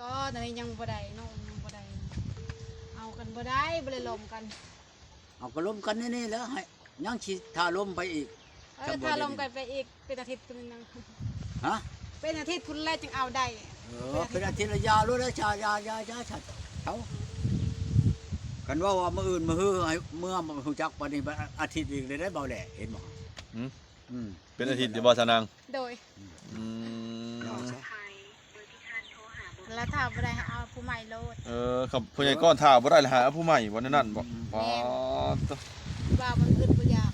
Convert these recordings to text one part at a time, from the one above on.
ก็ตอนนี้ยังบ่ได้น้องยังบ่ได้เอากันบ่ได้บ่ได้ลมกันเอาก็ล้มกันนี่แล้วให้ยังสิถ้าล้มไปอีกถ้าลมกันไปอีกเป็นอาทิตย์พุ่นนึงฮะเป็นอาทิตย์พุ่นแรกจึงเอาได้เป็นอาทิตย์ละยารู้แล้วชายาชัดเขากันว่ามื้ออื่นมื้อฮื้อให้เมื่อมาฮู้จักปานนี้อาทิตย์อีกเลยได้เบาแหล่เห็นบ่เป็นอาทิตย์อยู่บ่ซะนางโดยแล้วถ้าบ่ได้เอาผู้ใหม่โลดครับผู้ใหญ่ก้อนถ้าบ่ได้หาผู้ใหม่วันนั้นบ่ว่ามันอึดบ่อยาก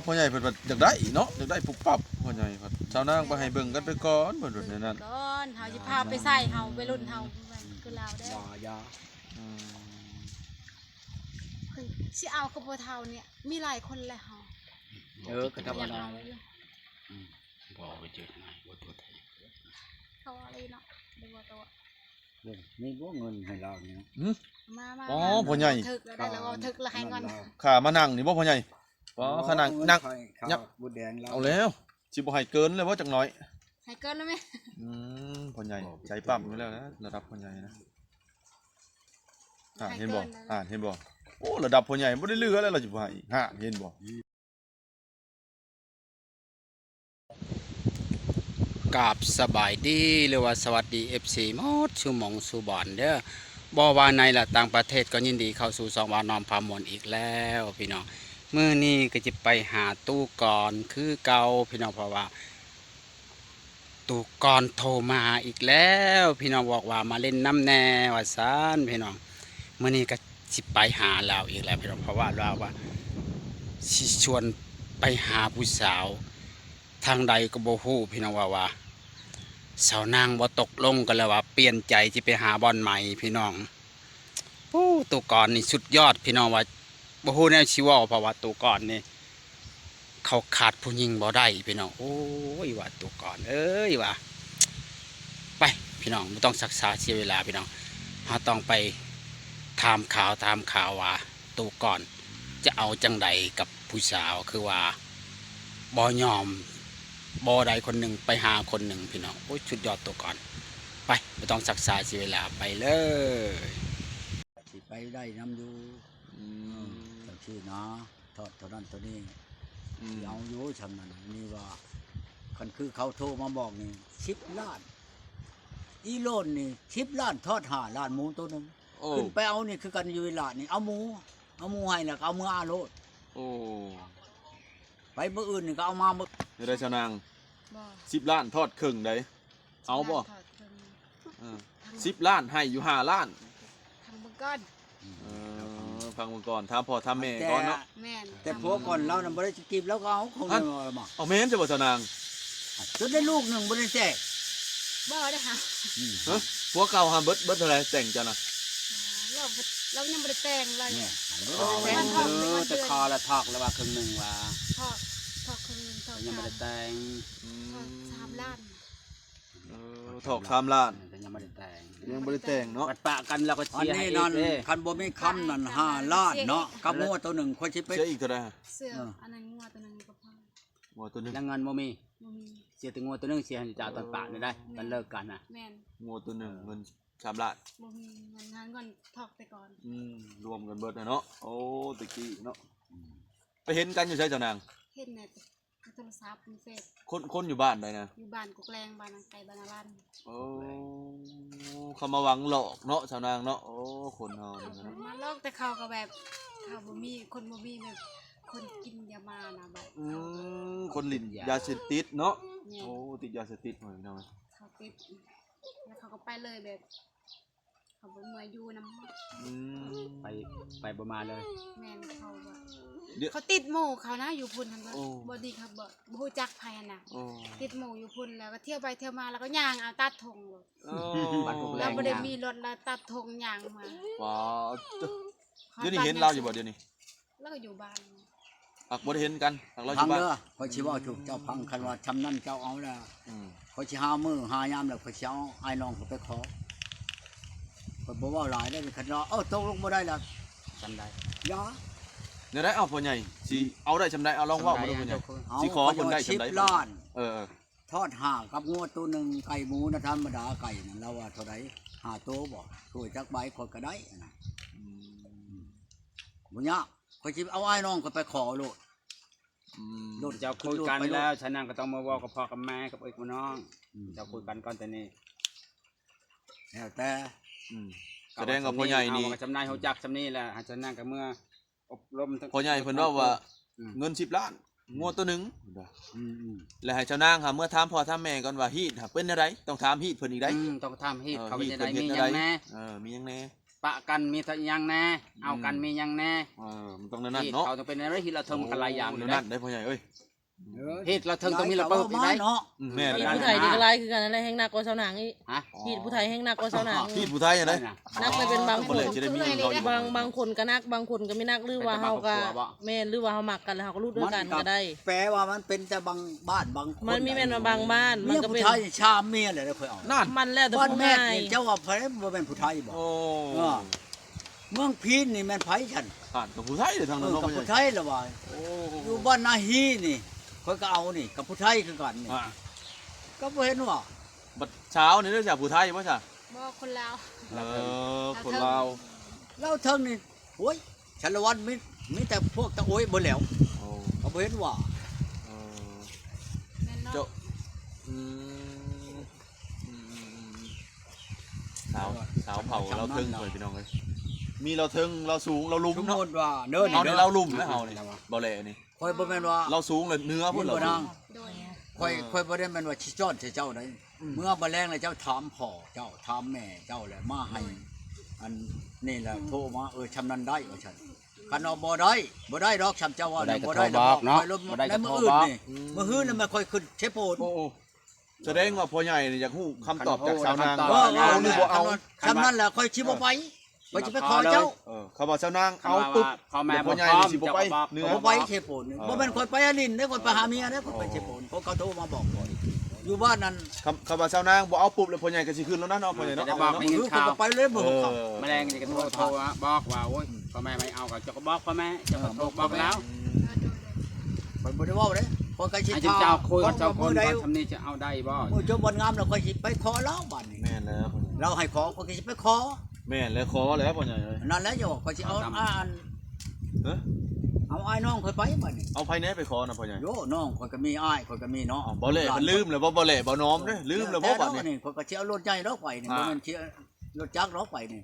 พ่อใหญ่เพิ่นอยากได้เนาะอยากได้ปุบปับพ่อใหญ่เพิ่นชาวนางไปให้เบิ่งกันไปก่อนเพิ่นว่าแนวนั้นก่อนเฮาสิพาไปใส่เฮาไปรุ่นเฮาคือลาวได้สิเอากับบ่เฒ่าเนี่ยมีหลายคนแล้วเฮาก็ธรรมดาบ่ไปเจอไหนบ่ตัวไทยเขาอะไรเนาะดูว่าตัวมีบ่เงินให้เรานี่มาอ๋อพ่อใหญ่ถึกได้แล้วถึกแล้วให้เงินข้ามานั่งนี่บ่พ่อใหญ่อ๋อข้านั่งยับบุแดงเอาแล้วสิบ่ให้เกินเลยบ่จักหน่อยให้เกินแล้วมั้ยพ่อใหญ่ใจปั๊มอยู่แล้วนะระดับพ่อใหญ่นะเห็นบ่เห็นบ่โอ้ระดับพ่อใหญ่บ่ได้เหลือแล้วเราสิบ่ให้เห็นบ่กราบสบายดีหรือว่าสวัสดี FC หมดชูหมองชูบอนเด้อบ่ว่าในและต่างประเทศก็ยินดีเข้าสู่สองวานอมพามวลอีกแล้วพี่น้องมื้อนี้ก็จะไปหาตู้ก่อนคือเก่าพี่น้องเพราะว่าตู้ก่อนโทรมาอีกแล้วพี่น้องบอกว่ามาเล่นน้ำแน่ว่าซั่นพี่น้องมื้อนี้ก็สิไปหาเราอีกแล้วพี่น้องเพราะว่าเราว่าสิชวนไปหาผู้สาวทางใดก็บ่ฮู้พี่น้องว่าสาวนางบ่ตกลงกันแล้วว่าเปลี่ยนใจสิไปหาบ่อนใหม่พี่น้องตัวก่อนนี่สุดยอดพี่น้องว่าบ่ฮู้แนวสิเว้าเพราะว่าตัวก่อนนี่เขาขาดผู้หญิงบ่ได้พี่น้องโอ้ยว่าตัวก่อนเอ้ยว่าไปพี่น้องบ่ต้องศึกษาเสียเวลาพี่น้องเฮาต้องไปถามข่าวว่าตัวก่อนจะเอาจังใดกับผู้สาวคือว่าบ่ยอมบ่ใดคนหนึ่งไปหาคนหนึ่งพี่น้องโอ้ยชุดยอดตัวก่อนไปไม่ต้องศึกษาเสียเวลาไปเลยสิไปได้นำอยู่ชื่อนะทอดเท่านั้นตัวนี้เอาอยู่ฉันนั่นนี่ว่าคันคือเขาโทรมาบอกนี่10 ล้านอีโลนนี่10 ล้านทอด5 ล้านหมูตัวนึงขึ้นไปเอานี่คือกันอยู่เวลานี่เอาหมูให้แล้วเอามืออาโลดไปมื้ออื่นนี่ก็เอามามื้อได้ชาวนาง10 ล้านทอดครึ่งได้เอาบ่10 ล้านให้อยู่5 ล้านทางเบิ่งก่อนฟังเบิ่งก่อนถามพ่อถามแม่ก่อนเนาะแม่นแต่ผัวก่อนเราน่ะบ่ได้สิกิบแล้วก็เอาของเรามาเอาแม่นจะบ่ชาวนางจนได้ลูกนึงบ่ได้แท้บ่ได้ค่ะผัวเก่าหาเบิดเท่าไหร่แต่งจ้ะน่ะเรายังบ่ได้แต่งเลยแต่คอละทอกแล้วว่าครึ่งนึงว่าทอกครึ่งนึงยังบ่ได้แต่ง3 ล้านถอก3 ล้านยังบ่ได้แต่งเนาะปะกันแล้วก็เชียร์ให้นั่นคันบ่มีคำนั่น5 ล้านเนาะกับงัวตัวนึงค่อยสิไปเสียอีกเท่าใดเสื้ออันนั้นงัวตัวนึงก็พองัวตัวนึงแล้วเงินบ่มีเสียแต่งัวตัวนึงเสียให้จ่าตอนปะได้ตอนเลิกกันน่ะแม่นงัวตัวนึงเงิน3 ล้านบ่มีเงินนั้นก่อนถอกไปก่อนรวมกันเบิดเนาะโอ้ตะกี้เนาะไปเห็นกันอยู่ใช่เจ้านางเห็นในโทรศัพท์เฟซคนอยู่บ้านใดนะอยู่บ้านกุกแรงบ้านไก่บ้านรันโอ้เขามาหวังหลอกเนาะชาวนางเนาะโอ้คนเฮามาลอกแต่เขาก็แบบเขาบ่มีคนบ่มีแบบคนกินยามานะแบบคนลิ้นยาเสพติดเนาะโอ้ติดยาเสพติดหน่อยเนาะเขาติดแล้วเขาก็ไปเลยแบบเขาบ่เมื่อยอยู่นำไปบ่มาเลยแม่นเขาติดหมู่เขานะอยู่พุ่นนั่นบ่ดีครับบ่ฮู้จักไผน่ะติดหมู่อยู่พุ่นแล้วก็เที่ยวไปเที่ยวมาแล้วก็ย่างเอาตัดธงแล้วบ่ได้มีรถแล้วตัดธงย่างมาว้าวเดี๋ยวนี้เห็นเราอยู่บ่เดี๋ยวนี้แล้วก็อยู่บ้านบ่ได้เห็นกันเราอยู่บ้านข่อยสิเว้าถูกเจ้าพังคันว่าชำนั้นเจ้าเอาแล้วข่อยสิหามื้อหายามแล้วข่อยสิเอาอ้ายน้องเขาไปขอข่อยบ่เว้าหลายได้คันว่าตกลงบ่ได้ล่ะจำได้ยาเดี๋ยวได้เอาพ่อใหญ่สิเอาได้จำได้เอาลองว่าบ่ได้พ่อใหญ่สิขอคนได้จำได้10 ล้าน ทอดห่ากับงัวตัวหนึ่งไก่หมูนะธรรมดาไก่นั่นเราว่าเท่าไร5 ตัวบ่ช่วยจักใบคนก็ได้นะบุญยะคอยจิเอาไอ้น้องก็ไปขอโลดโลด เจ้าคุยกันแล้วฉะนั้นก็ต้องมาเว้ากับพ่อกับแม่กับเอ้ยกับน้องเจ้าคุยกันก่อนแต่นี้ แล้วแต่ แสดงว่าพ่อใหญ่นี่ เอาจำนายฮู้จักจำนี้แหละหาฉะนั้นก็เมื่ออบรมทั้ง พ่อใหญ่เพิ่นว่าเงิน10 ล้านงัวตัวหนึง อืม แล้วให้เจ้านางหาเมื่อถามพ่อถามแม่ก่อนว่าฮีดหาเป็นอะไรต้องถามฮีดเพิ่นอีกได้ ต้องทำให้เขา ฮี เป็น ด จัง เพิ่น ได๋ เฮ็ด มี อะ ห ไร ยังแน่ มีหยังแน่ ปะกันมีหยังแน่เอากันมีหยังแน่ มันต้องนั่น ฮีด เนาะ เขาต้องเป็นอะไรที่เราทำกันหลายอย่างอยู่ นั่ นะ นได้พ่อใหญ่เอ้ย ฮีดเราทำต้องมีระเบิดอีกได้ เนาะ แม่น ฮีด แล้ว ผู้ไทยนี่ก็ไล่คือกันอะไรแห้งหนักกว่าชาวหนังอีก ฮะ ฮีดผู้ไทยแห้งหนักกว่าชาวหนัง ฮีดผู้ไทยอะได นักเลยเป็นบางค บ่ น เลยจะได้มีเขาอยู่ บางคนก็นักบางคนก็ไม่นักหรือว่าเฮาก็แม่นหรือว่าเฮามักกันแล้วเฮาก็รู้ด้วยกันก็ได้ แปลว่ามันเป็นแต่บางบ้านบางคน มันมีแม่นมาบางบ้านมัน เมีย ก็ ผู้ เป็น ชายชามเมียเลยนะเคยเอา นั่น มันแล้วแต่ บ้าน ผู้ แม่ ง่าย นี่เจ้าว่าไผบ่เป็นผู้ไทยบ่ โอ้ เมืองพีนนี่แม่นไผฉัน ผ่านกับผู้ไทยเลยทางนั้นเนาะ กับ พ่อใหญ่ ผู้ไทยละว่า โอ้ อยู่บ้านนาฮีนี่เขาก็เอานี่กับผู้ไทยคือกันนี่ อ่ะ ก็บ่เห็นว่า บัดเช้านี่เด้อจ้ะผู้ไทยบ่จ้ะ บ่คนลาว คนลาว แล้วเทิงนี่โอ้ยชาละวันมีแต่พวกตะโอยบ่แล้ว โอ้ ก็บ่เห็นว่า เออ แม่นเนาะ เจ้าอืมสาวเผาเราเทิงเพิ่นพี่น้องเอ้ยมีเราเทิงเราสูงเราลุ่ม สม เนาะ มุติว่าเดิน เอานี่ เด้อ เราลุ่มนะเฮานี่บ่แลนี่ คอยบ่แม่นว่า เราสูงเลยเนื้อพุ่นเรา บ่นาง โดย ค่อยบ่ได้แม่นว่าสิจ้อนใส่เจ้าได้เมื่อบ่แรงแล้วเจ้าถามพ่อเจ้าถามแม่เจ้าแหละมาให้ อันนี่แหละโทรมาชำนันได้ว่าฉันคันเอาบ่ได้ดอกชำเจ้าว่าบ่ได้ดอกเนาะในมื้ออื่นนี่มื้อฮื้อนี่มันค่อยขึ้นเชโปน โอ้แสดงว่าพ่อใหญ่นี่อยากฮู้คำตอบจากสาวนาง เอ ว่า อ เอาหรือบ่เอา ชำนั้นแหละค่อยสิบ่ไปค่อยสิไปขอเจ้า เขาบอกสาวนางเอาปุ๊บ พ่อแม่ พ่อใหญ่นี่สิบ่ไปเนื้อ บ่ไปเชโปนบ่แม่นค่อยไปอลินเด้อค่อยไปหาเมียเด้อค่อยไปเชโปนเขาโทรมาบอกก่อนอยู่บ้านนั้น เขาบอกสาวนางบ่เอาปุ๊บแล้วพ่อใหญ่ก็สิขึ้นแล้วนะเนาะพ่อใหญ่เนาะ จะบอก มื้อฮื้อก็ไปเลยบ่เขา แมลงนี่ก็โทรบอกว่าโอ้ยพ่อแม่ไม่เอาก็จะก็บอกพ่อแม่จะก็โทรบอกแล้ว โดย ค่อยบ่ได้เว้าเด้ค่อยก็สิ ไอ้เจ้าคุยกับเจ้าคน ใด ว่าทำนี่จะเอาได้บ่ มื้อจบวันงามแล้วค่อยสิไปขอแล้วบัดนี้ แม่นแล้ว เราให้ขอค่อยก็สิไปขอ แม่นแล้วขอแล้วพ่อใหญ่เอ้ย นั่นแหละจะบอกค่อยสิเอาอ่าน เอ้อ เอาอ้ายน้องค่อยไปบัดนี้ เอาไผแหน่ไปขอนะพ่อใหญ่ โยน้องข่อยก็มีอ้ายข่อยก็มีน้อง บ่เล่มันลืมแล้วบ่เล่บ่น้อมเด้อลืมแล้วบ่บัด แต่ นี้ ข่อยก็สิเอารถใหญ่รถไปนี่บ่แม่นสิรถจักรรถไปนี่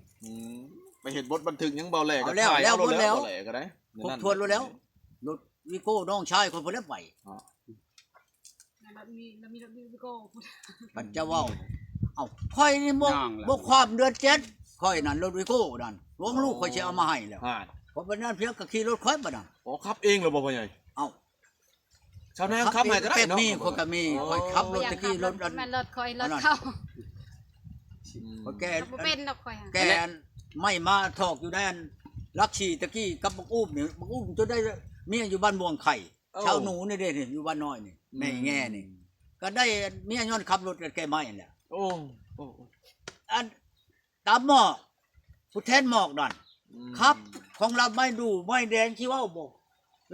ไปเฮ็ดบทบันทึกยังบ่เล่ก็ เอาแล้วแล้ว บ่ แล้ว เล่ก็ได้ ครบถ้วนแล้วรถวิโก้น้องชายข่อยบ่ได้ไป แล้วมีวิโก้ มันจะเว้าเอ้าข่อยนี่บ่ความเดือน7ข่อยนั่นรถวิโก้นั่นหลวงลูกข่อยสิเอามาให้แล้ว อ่า เพราะเป็นนั้นเพียงก็ขี่รถข่อยบ่นั่น อ๋อขับเองเหรอบ่พ่อใหญ่ เอ้า ชาวนางขับให้ก็ได้ เป็ด เนาะ มีข่อยก็มีข่อยขับรถตะกี้รถอัน มันรถคอยรถเข้า ข่อยแก่ บ่เป็นดอกคอย แกนไม่มาถอกอยู่ในอันลักชีตะกี้กับบักอุ้มนี่บักอุ้มจนได้เมียอยู่บ้านม่วงไข่ชาวหนูนี่เด้นี่อยู่บ้านน้อยนี่แม่แง่นี่ก็ได้เมียย้อนขับรถแกไม่แหละ โอ้โอ้ อันตามหมอกผู้แทนหมอกนั่นครับ ของเราไม่ดูไม่แดงที่ว่าบอก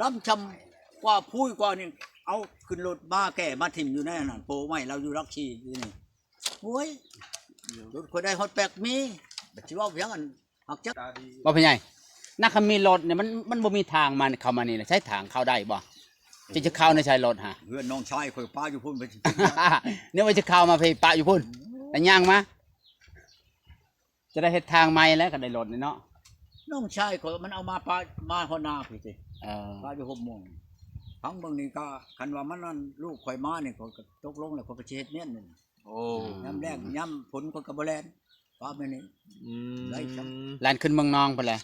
ล้ำชำกว่าพูดกว่านี่เอาขึ้นรถมาแก่มาถิ่มอยู่แน่นั่นโปไม่เราอยู่ลักชีอยู่นี่โอ้ยรถคนได้ฮอตแปกมีที่ว่าเพียงอันหักจัก บ่เป็นไงนักขมีรถเนี่ยมันบ่มีทางมันเข้ามานี่ใช้ทางเข้าได้บ่จะเข้าในใช้รถฮะ เพื่อนน้องชายคอยป้าอยู่พุ่นไป เนี่ยว่าจะเข้ามาไปปะอยู่พุ่นแต่ย่างมาจะได้เฮ็ดทางใหม่แล้วก็ได้รถนี่เนาะ น้องชายคอยมันเอามาป้ามาหอนาพี่สิ เออ ป้าอยู่6 โมงทั้งเบางนี้ก็คันว่ามันนั่นลูกคอยมาเนี่ยคอยก็ตกลงแล้วคอยไปเช็ดเมียนนี่ โอ้ ย้ำแรกย้ำผลคอยกับบแลนป้าไม่นี่ ได้ครับ แล่นขึ้นเมืองนองไปเลย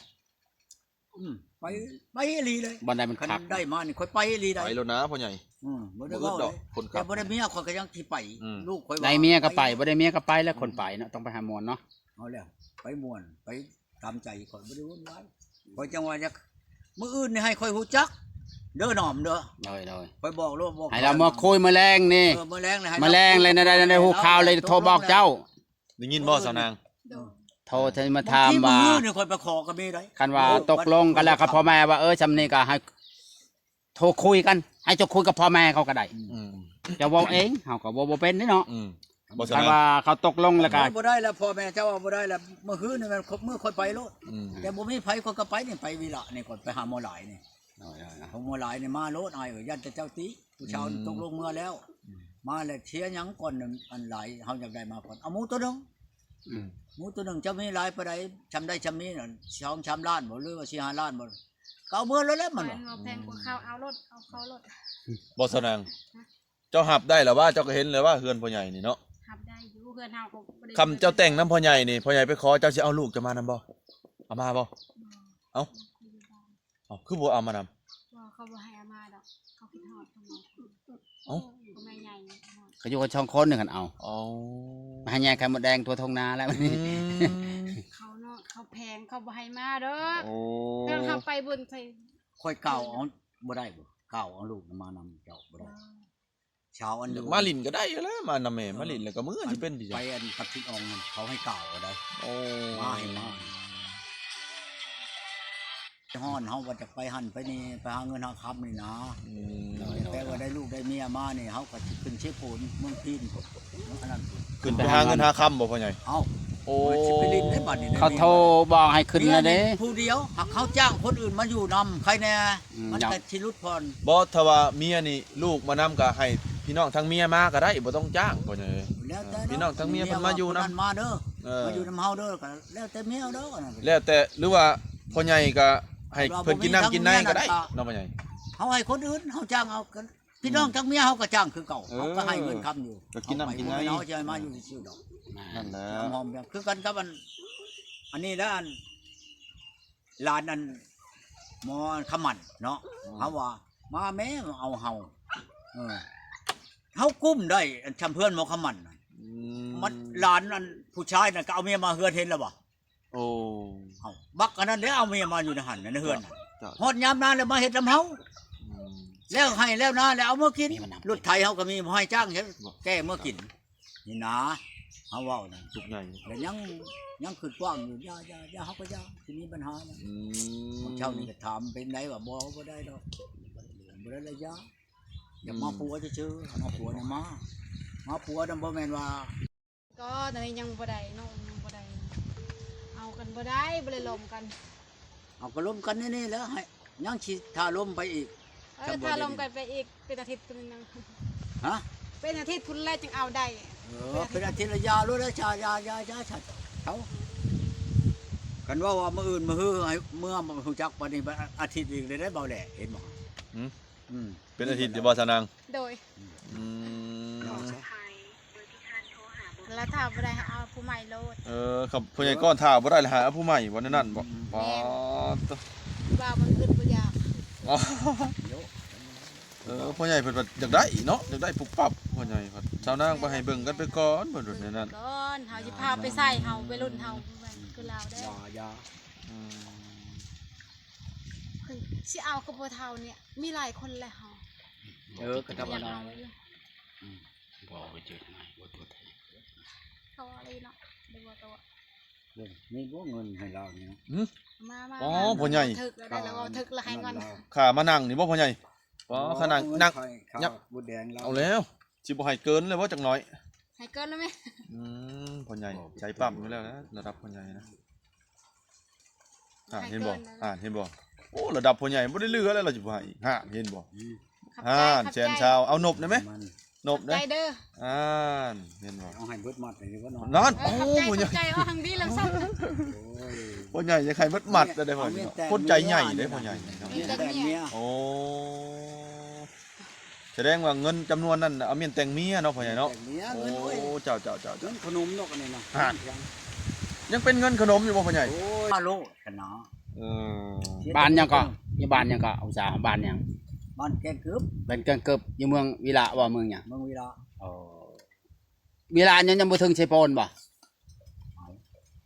ไปอีหลีเลย บ่ได้มัน คัน ขับ ได้มานี่คอยไปอีหลีได้ ไปแล้วนะพ่อใหญ่ บ่ได้เว้า บ่อึดด เล อก ย คนขับ แต่บ่ได้เมียคอยก็ยังสิไป อืม ลูกคอยว่า ได้เมียก็ไปบ่ได้เมียก็ไปแล้วคนไปเนาะต้องไปหาหมอนเนาะ เอาแล้วไปม่วนไปตามใจคอยบ่ได้วุ่นวายคอยจังว่าจะมื้ออื่นนี่ให้คอยฮู้จักเด้อหน่อมเด้อ เลย คอยบอกลูกบอก ให้เรามาคุยแมลงนี่ แมลงเลย แมลงเลยนะได้ฮู้ข่าวเลยโทรบอกเจ้า ได้ยินบ่สาวนาง โดย โทรจะมาถามว่า มื้อนี่คอยไปขอก็มีได้ คันว่าตกลงกันแล้วกับพ่อแม่ว่าซำนี้ก็ให้ โทรคุยกันให้เจ้าคุยกับพ่อแม่เขาก็ได้ อืม จะเว้าเองเฮาก็บ่เป็นเนาะ บ่ส คัน นาน ว่าเขาตกลงแล้วก็ บ่ได้แล้วพ่อแม่เจ้าว่าบ่ได้แล้วเมื่อคืนนี่มันเมื่อค่อยไปโลด อืม แต่บ่มีไผคนก็ไปนี่ไปวิระนี่ก่อนไปหาหมอหลายนี่ของหมอหลายนี่มาโลดอ้ายยันแต่เจ้าติผู้ชาวตกลงเมื่อแล้ว มาแล้วเชียร์หยังก่อนอันหลายเฮาอยากได้มาก่อนเอาหมูตัวนึง อืม หมูตัวนึงจะมีหลายปานใดชำได้ชำนี้น่ะ2-3ล้านบ่หรือว่า4-5ล้านบ่ก็เอาเมื่อแล้วมัน มันแพงกว่าข้าวเอารถเอาเขารถ บ่สนางเจ้าหับได้แล้วว่าเจ้าก็เห็นเลยว่าเฮือนพ่อใหญ่นี่เนาะ ขับได้อยู่เพื่อนเฮาก็บ่ได้ คำเจ้าแต่งน้ำพ่อใหญ่นี่พ่อใหญ่ไปขอเจ้าสิเอาลูกจะมานำบ่เอามาบ่เอาคือบ่เอามานำ บ่เขาบ่ให้เอามาดอกเขาคิดฮอดเขามา เอ้า เขาไม่ใหญ่ เขาอยู่กันช่องคนหนึงกันเอา เอา มาให้แย่ไข่มดแดงตัวทงนาแล้ว เขาเนาะเขาแพงเขาบ่ให้มาเด้อ โอ้ ถ้าเขาไปบนใส่ ค่อยเก่าเอาบ่ได้บ่เก่าเอาลูกมานำเจ้าบ่ได้ชาวอัน มาลินก็ได้อยู่แล้วมานำแม่มาลินแล้วก็มื้อสิเป็นดิ ไปอันปัดทิศอองนั่นเขาให้เก่าเอาได้ โอ้ มาให้มาฮ้อนเฮาว่าจะไปหั่นไปนี่ไปหาเงินหาคำนี่นะ อืม แต่ว่าได้ลูกได้เมียมานี่เฮาก็สิขึ้นเชฟปูนเมืองพีนอันนั้น ขึ้นไปหาเงินหาคำบ่พ่อใหญ่ เอ้า โอ้ สิไปลิ้นได้บัดนี่ เขาโทรบอกให้ขึ้นนะเด้ ผู้เดียวหากเขาจ้างคนอื่นมาอยู่นำใครแน่ อืม มันก็สิรุดพร บ่ถ้าว่าเมียนี่ลูกมานำก็ให้พี่น้องทั้งเมียมาก็ได้บ่ต้องจ้างพ่อใหญ่ แล้วแต่ พี่น้องทั้งเมียเพิ่นมาอยู่นำ มาเด้อ เออ มาอยู่นำเฮาเด้อก็แล้วแต่เมียเด้อนั่น แล้วแต่หรือว่าพ่อใหญ่ก็ให้เพิ่นกินน้ำกินในก็ได้เนาะพ่อใหญ่ เฮาให้คนอื่นเฮาจ้างเอากันพี่น้องทั้งเมียเฮาก็จ้างคือเก่า เออ เฮาก็ให้เงินคำอยู่ ก็กินน้ำกินใน เฮาจะให้มาอยู่ซื่อๆดอก นั่นแหละ หอมแบบคือกันกับอันนี้แล้วอันลานอันหมอขมันเนาะเฮาว่ามาแม่เอาเฮาเฮากุ้มได้อันทำเพื่อนหมอขมันน่ะ อื มันหลานอันผู้ชายน่ะก็เอาเมียมาเฮือนเห็นแล้วบ่ โอ้ เอาบักอันนั้นแล้วเอาเมียมาอยู่ในหันในเฮือนน่ะ จ้ะ ฮอดยามนั้นแล้วมาเฮ็ดนำเฮา อืม แล้วให้แล้วนะแล้วเอามื่อกิน มีมันนำ รถไถเฮาก็มีบ่ให้จ้างเฮ็ดแก้เมื่อกินนี่นะเฮาเว้านั่น ทุกใหญ่ แล้วยังคือกว้างอยู่อย่าเฮาก็อย่าสิมีปัญหานะ อืม เช้านี่ก็ถามเป็นไดว่าบ่ได้ดอกบ่ได้ระยะอย่ามาผัวซื่อๆมาผัวน่ะมาผัวน่ะบ่แม่นว่า ก็ตอนนี้ยังบ่ได้เนาะยังบ่ได้เอากันบ่ได้บ่ได้ลมกัน เอาก็ล้มกันนี่ๆแล้วให้ยังสิถ้าล้มไปอีก ถ้าลมกันไปอีกเป็นอาทิตย์พุ่นนึง ฮะ เป็นอาทิตย์พุ่นแล้วจึงเอาได้ เป็นอาทิตย์ละยารู้แล้วชายาชัดเขากันว่ามื้ออื่นมื้อฮือให้เมื่อมาฮู้จักปานนี้อาทิตย์อีกเลยได้เบาแหล่เห็นบ่ อืม เป็นอาทิตย์ที่บ่สนาง โดย อืม แล้วถ้าบ่ได้เอาผู้ใหม่โลด ครับพ่อใหญ่ก้อนท่าบ่ได้แล้วหาผู้ใหม่บ่นั่นบ่ป๊าด ว่ามันขึ้นบ่ยาก อ๋อพ่อใหญ่เพิ่นว่าอยากได้เนาะอยากได้ปุ๊บปั๊บพ่อใหญ่เพิ่นชาวนางบ่ให้เบิ่งกันไปก่อนเพิ่นว่าแนั่น ก่อนเฮาสิพาไปใส่เฮาไปรุ่นเฮาคือลาวได้ ยา อืม เพิ่นสิเอากับบ่เฒ่าเนี่ยมีหลายคนแล้วเฮา ก็ธรรม อยาก ดา เอาเลย บอกไปเจอไหนบ่ตัวไทย เขาอะไรเนาะเดี๋ยวบ่ตัว นี่บ่เงินให้เรานี่ มา อ๋อพ่อใหญ่ ถึกแล้วได้แล้วเอาถึกแล้วให้เงิน ข้ามานั่งนี่บ่พ่อใหญ่อ๋อข้านั่งยัก บุดแดงเรา เอาแล้วสิบ่ให้เกินเลยบ่จักหน่อย ให้เกินแล้วไหม พ่อใหญ่ใจปั๊มอยู่แล้วนะระดับพ่อใหญ่นะเห็นบ่เห็นบ่โอ้ระดับพ่อใหญ่บ่ได้เหลือแล้วเราสิบ่ให้เห็นบ่ แสนชาวเอานบได้ไหมนบ ได้ ได้ เด้อ เห็นบ่ เอาให้เบิดมัดนี่ว่านอน นอน เอ โอ้ อ พ่อใหญ่ ขับใจเอาทางดีแล้วซับ พ่อใหญ่จะใครมัดหมัดได้พ่อใหญ่คนใจใหญ่ได้พ่อใหญ่ แต่เมีย โอ้แสดงว่าเงินจำนวนนั้นเอาเมียนแต่งเมียเนาะพ่อใหญ่เนาะ แต่เมีย โอ้ เงินโอ้ย เจ้า เงินขนมนกอันนี้นะ ยังเป็นเงินขนมอยู่บ่พ่อใหญ่ โอ้ยฮัลโหลกันเนาะ บ้านยังก็อยู่บ้านยังก็อุตสาหบ้านยัง บ้านแกงกึบ เป็นเกินเกือบอยู่เมืองวิระว่าเมืองหยัง เมืองวิระ วิระยังบ่ถึงชัยโปนบ่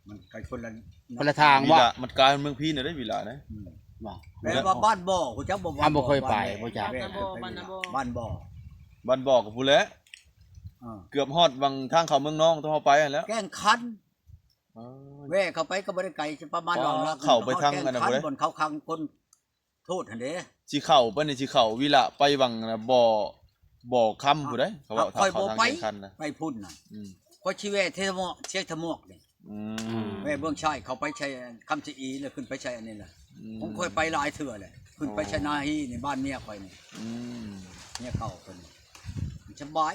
มันไกลคนละ คนละทาง วิ ว่า ลามันกลายเป็นเมืองพีน่ะได้วิลานะ บ่ แปลว่าบ้านบ่ฮู้จักบ่ อ้าวบ่เคยไปบ่จัก บ้านบ่ บ้านบอกกับผู้แหล้วเกือบฮอดวังทางเข้าเมืองน้องต้องเฮาไปแล้ว แกงคันแว่เข้าไปก็บ่ได้ไกลประมาณ เข้าไปทางอันนั้น บ่ เว้ย บนเขาคังคน โทษหั่นเด้ สิเข้าไปนี่สิเข้าวิละไปวังนะบ่คำผู้ใดเขาว่า ค่อย เขา บ่ ทาง ไป แข่งขันนะ ไปพุ่นน่ะ อืม ก็ชีเวเทมอกเชทมอกนี่ อืม แม่เบื้องชายเขาไปใช้คำจีอีแล้วขึ้นไปใช้อันนี้แหละผมค่อยไปหลายเถื่อเลยขึ้นไปใช้นาฮีในบ้านเมียค่อยนี่ อืม เมียเก่าคนนี้สบาย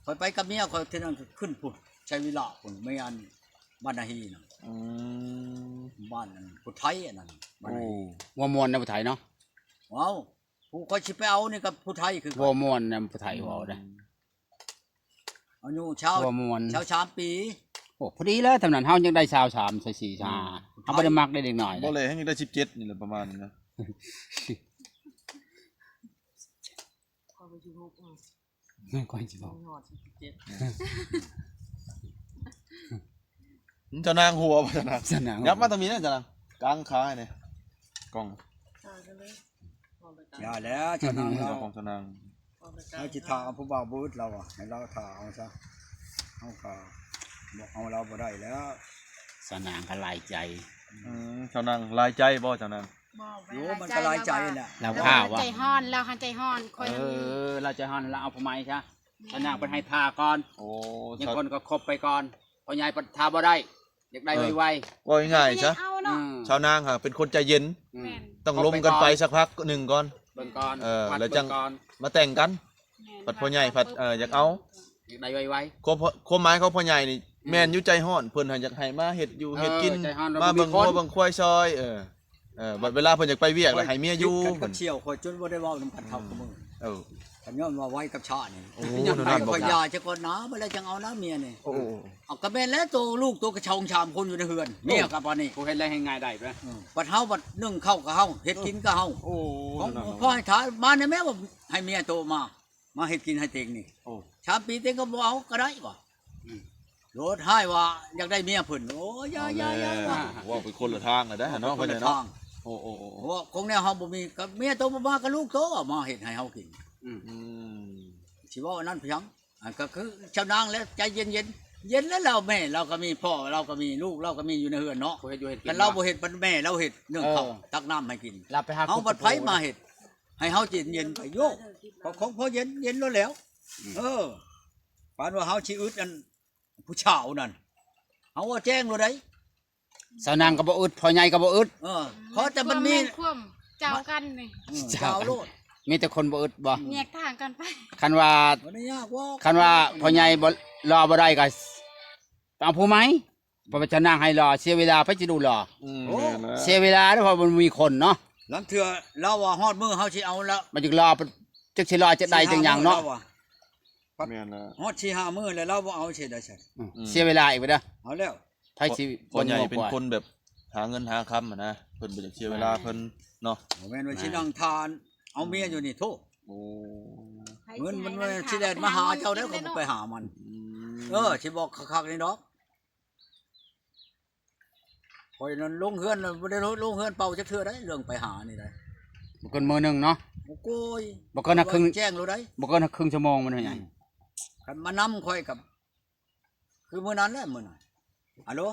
ค่อยไปกับเมียค่อยเท่านั้นขึ้นพุ่นใช้เวลาพุ่นไม่อันบ้านนาฮีน่ะ อืม บ้านนั้นผู้ไทยอันนั้นบ้าน โอ้ นาฮี วัวมวนในผู้ไทยเนาะ ว้าวผู้ค่อยสิไปเอานี่กับผู้ไทยคือ วัวมวนในผู้ไทยเว้าได้ อายุเช้า วัวมวน เช้า3 ปี โอ้พอดีแล้วทำนั้นเฮายังได้ชาว3ใส่4ชาเฮาบ่ได้มักได้เด็กน้อยเล บ่ ย เลยให้ยังได้17นี่แหละประมาณนี้นะ เอาไปอยู่6 ก่อนสิบอก หอด17 เจ้านางหัวบ่เจ้านาง สนาม ยับมาตรงนี้นะเจ้านางกลางขาให้นี่กล้อง อย่าแล้วเจ้านางเรา เจ้าของเจ้านาง เราจิทาเอาผู้บ่าวบูดเราอ่ะให้เราทาเอาซะเอาก็บอกเอาเราบ่ได้แล้ว สนามก็หลายใจ เจ้านางลายใจบ่เจ้านาง โยมันก็หลายใจแหละ แล้ว แล้ว ข้าว หัน ว่า ใจฮ้อนแล้วหันใจฮ้อนคอย เราจะฮอนเราเอาผ้าไหมใช่สนามเป็นให้ทาก่อน โอ้ ยังคนก็ครบไปก่อนพอยายทาบ่ได้อยากได้ไว ว่าง่ายๆซะ เอา ๆ เนาะ ชาวนางค่ะเป็นคนใจเย็น แม่น ต้องล้มกันไปสักพักหนึ่งก่อน เบิ่งก่อน วัด แล้วจังก่อน มาแต่งกัน แม่น ผัดพ่อใหญ่ผัดอยากเอา อยากได้ไว ความหมายเขาพ่อใหญ่นี่แม่นอยู่ใจฮ้อนเพิ่นให้อยากให้มาเฮ็ดอยู่เฮ็ดกิน ใจฮ้อนแล้ว มา มี เบิ่ง คน วัวเบิ่งควายซอยบัดเวลาเพิ่นอยากไปเวียกแล้วให้เมียอยู่ กัน เพิ่ ก็ น เชี่ยวคอยจนบ่ได้เว้านำกันเท่ากับมือ เออ กันย้อนว่าไว้กับชานี่ โอ้ ยัง นั่น ไง บ่ คอยยาจะก่อนนะบ่แล้วจังเอานะเมียนี่ โอ้ เอากระแม่นแล้วตัวลูกตัวกระชองชามคนอยู่ในเฮือนเมียกับปานนี้ กูเห็นอะไรให้ง่ายได้ปะ บัดเฮาบัดนึ่งข้าวกับเฮาเฮ็ดกินกับเฮา โอ้ ของพ่อให้ทานมาในแม่ว่าให้เมียโตมาเฮ็ดกินให้เต็งนี่ โอ้ 3 ปีเต็งก็บ่เอาก็ได้บ่โลดให้ว่าอยากได้เมียเพิ่นโอ้ยอย่าว่า ว่าเป็นคนละทางเลยได้เนาะ ค เพิ่น นละ เนาะ ทาง โอ้ เพราะว่าของแนวเฮาบ่มีกับเมียโตบ่มากับลูกโตมาเฮ็ดให้เฮากิน อืม สิว่าอันนั้นเพียงอันก็คือชาวนางแล้วใจเย็นเย็นแล้วเราแม่เราก็มีพ่อเราก็มีลูกเราก็มีอยู่ในเฮือนเนาะ กูเห็นอยู่เห็นกิ แต่เราบ่เฮ็ดบัดแม่เราเฮ็ดเรื่องข้าวตักน้ำให้กิน เราไปหา เฮาบัดไผมาเฮ็ดให้เฮาเย็นไปโยกของพอเย็นแล้วปานว่าเฮาสิอึดอันผู้ชาวนั่นเฮาว่าแจ้งเลยได้ สาวนางก็บ่อึดพ่อใหญ่ก็บ่อึด เพราะแต่มันมี ควมเจ้ากันนี่ ชาวโลด มีแต่คนบ่อึดบ่ แยกทางกันไป คันว่า บ่ได้ยากว่า คันว่าพ่อใหญ่บ่รอบ่ได้ก็เอาผู้ไหมเพราะว่าจะนั่งให้รอเสียเวลาไปจะดูรอ เสียเวลาแล้วเพราะมันมีคนเนาะ หลังเทื่อเราว่าฮอดมือเฮาสิเอาแล้ว มันจึงรอจักสิรอจะได้จังอย่างเนาะ แม่นนะ ฮอด4-5มื้อแล้วเราบ่เอาสิได้ใช่ เสียเวลาอีกไปเด้อ เอาแล้ว ไผสิ พ่อใหญ่ บ่งอก เป็น กว่า คนแบบหาเงินหาคำนะเพิ่นบ่อยากเสียเวลาเพิ่นเนาะ บ่แม่นว่าสินั่งทานเอาเมียอยู่นี่โทษ โอ้ เงินมันสิแล่นมาหาเจ้าแล้วก็บ่ไปหามัน สิบอกคักๆนี่ดอกข่อยนั่นลงเฮือนบ่ได้ลงเฮือนเป่าจักเทื่อได้เรื่องไปหานี่ได้ บ่เกินมื้อหนึงเนาะ โอ้โก้ย บ่เกินครึ่ง แจ้งเราได้ บ่เกินครึ่งชั่วโมงมันว่าหยัง คันมานำข่อยกับ คือมื้อนั้นแหละมื้อนั้นฮัลโหล